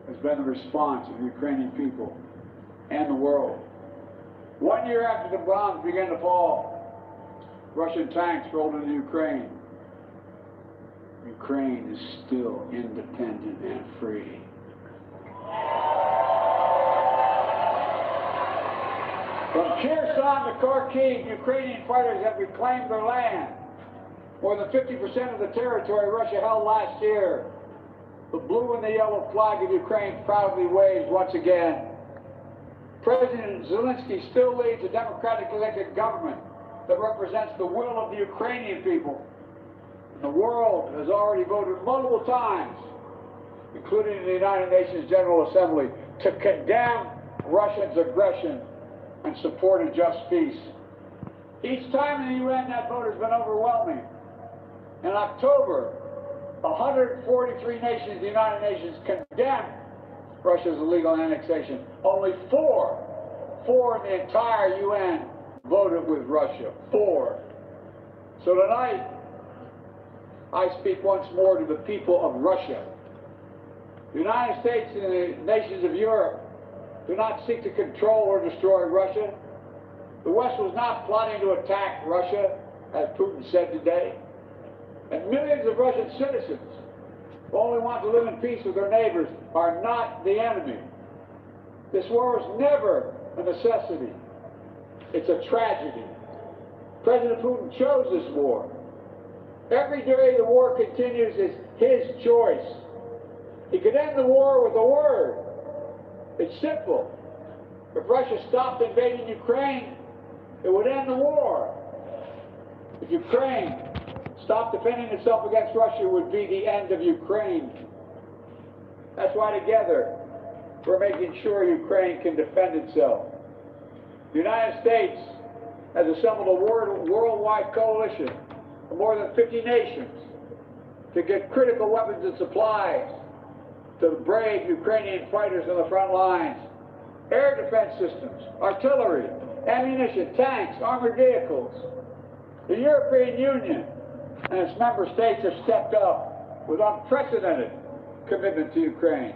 has been the response of the Ukrainian people and the world. 1 year after the bombs began to fall, Russian tanks rolled into Ukraine. Ukraine is still independent and free. From Kherson to Kharkiv, Ukrainian fighters have reclaimed their land. More than 50% of the territory Russia held last year. The blue and the yellow flag of Ukraine proudly waves once again. President Zelensky still leads a democratically elected government that represents the will of the Ukrainian people. And the world has already voted multiple times, including in the United Nations General Assembly, to condemn Russia's aggression and support a just peace. Each time in the UN, that vote has been overwhelming. In October, 143 nations of the United Nations condemned Russia's illegal annexation. Only four in the entire UN voted with Russia. 4. So tonight, I speak once more to the people of Russia. The United States and the nations of Europe do not seek to control or destroy Russia. The West was not plotting to attack Russia, as Putin said today. And millions of Russian citizens who only want to live in peace with their neighbors are not the enemy. This war was never a necessity. It's a tragedy. President Putin chose this war. Every day the war continues is his choice. He could end the war with a word. It's simple. If Russia stopped invading Ukraine, it would end the war. If Ukraine stopped defending itself against Russia, it would be the end of Ukraine. That's why together we're making sure Ukraine can defend itself. The United States has assembled a worldwide coalition of more than 50 nations to get critical weapons and supplies to the brave Ukrainian fighters on the front lines. Air defense systems, artillery, ammunition, tanks, armored vehicles. The European Union and its member states have stepped up with unprecedented commitment to Ukraine.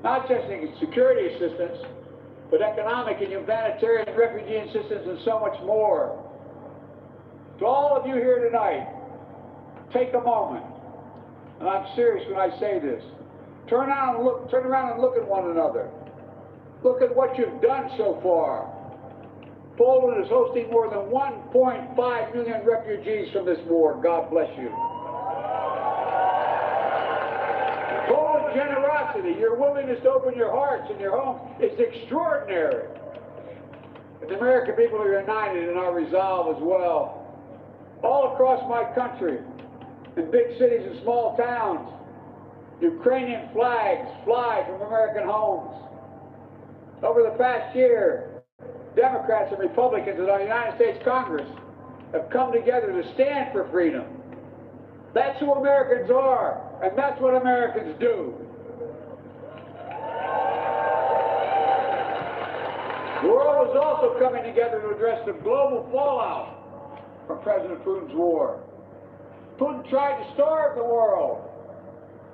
Not just in security assistance, but economic and humanitarian refugee assistance and so much more. To all of you here tonight, take a moment, and I'm serious when I say this. Turn around and look at one another. Look at what you've done so far. Poland is hosting more than 1.5 million refugees from this war. God bless you. Poland's generosity, your willingness to open your hearts and your homes is extraordinary. And the American people are united in our resolve as well. All across my country, in big cities and small towns, Ukrainian flags fly from American homes. Over the past year, Democrats and Republicans in our United States Congress have come together to stand for freedom. That's who Americans are, and that's what Americans do. The world is also coming together to address the global fallout from President Putin's war. Putin tried to starve the world,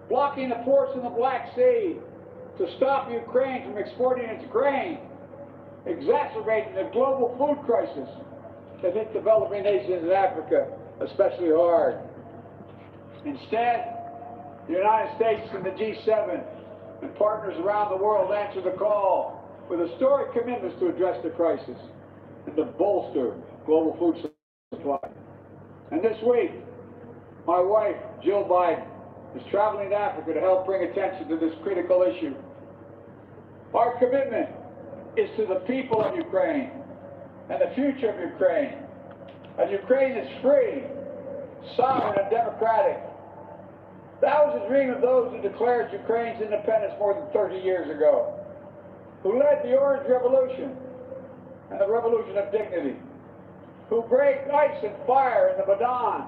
blocking the ports in the Black Sea to stop Ukraine from exporting its grain, exacerbating the global food crisis that hit developing nations in Africa especially hard. Instead, the United States and the G7 and partners around the world answered the call with historic commitments to address the crisis and to bolster global food supply. And this week, my wife, Jill Biden, is traveling to Africa to help bring attention to this critical issue. Our commitment is to the people of Ukraine and the future of Ukraine. And Ukraine is free, sovereign, and democratic. That was the dream of those who declared Ukraine's independence more than 30 years ago, who led the Orange Revolution and the Revolution of Dignity, who braved ice and fire in the Maidan,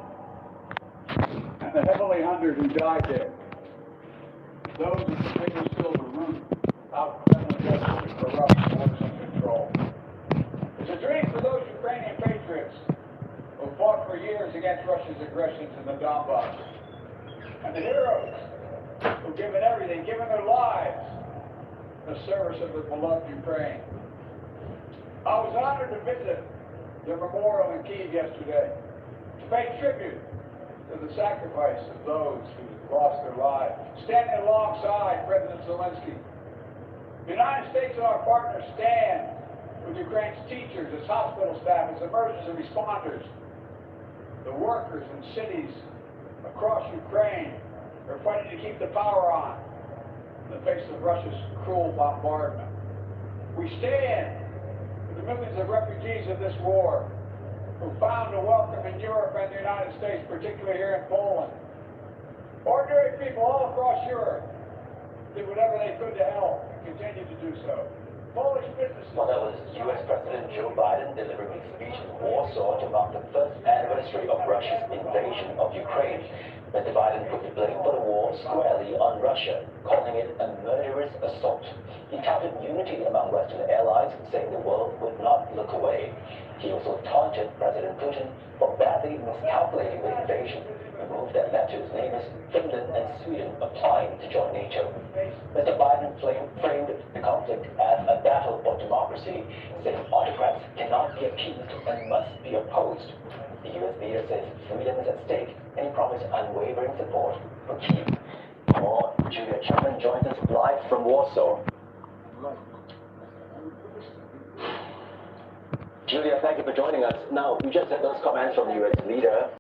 and the Heavenly 100 who died there. Those who continue still to root out criminal justice and corrupt force and control. It's a dream for those Ukrainian patriots who fought for years against Russia's aggressions in the Donbass. And the heroes who've given everything, given their lives in the service of the beloved Ukraine. I was honored to visit the memorial in Kyiv yesterday to pay tribute to the sacrifice of those who lost their lives, standing alongside President Zelensky. The United States and our partners stand with Ukraine's teachers, its hospital staff, its emergency responders, the workers in cities across Ukraine are fighting to keep the power on in the face of Russia's cruel bombardment. We stand with the millions of refugees of this war who found a welcome in Europe and the United States, particularly here in Poland. Ordinary people all across Europe did whatever they could to help and continue to do so. Polish businesses... Well, that was U.S. President Joe Biden delivering his speech in Warsaw to mark the first anniversary of Russia's invasion of Ukraine. Mr. Biden put the blame for the war squarely on Russia, calling it a murderous assault. He touted unity among Western allies, saying the world would not look away. He also taunted President Putin for badly miscalculating the invasion, a move that led to his neighbors Finland and Sweden applying to join NATO. Mr. Biden framed the conflict as a battle for democracy, saying autocrats cannot be appeased and must be opposed. The U.S. leader says freedom is at stake, and he promised unwavering support for Kyiv. More, Julia Chapman joins us live from Warsaw. Julia, thank you for joining us. Now, you just had those comments from the U.S. leader.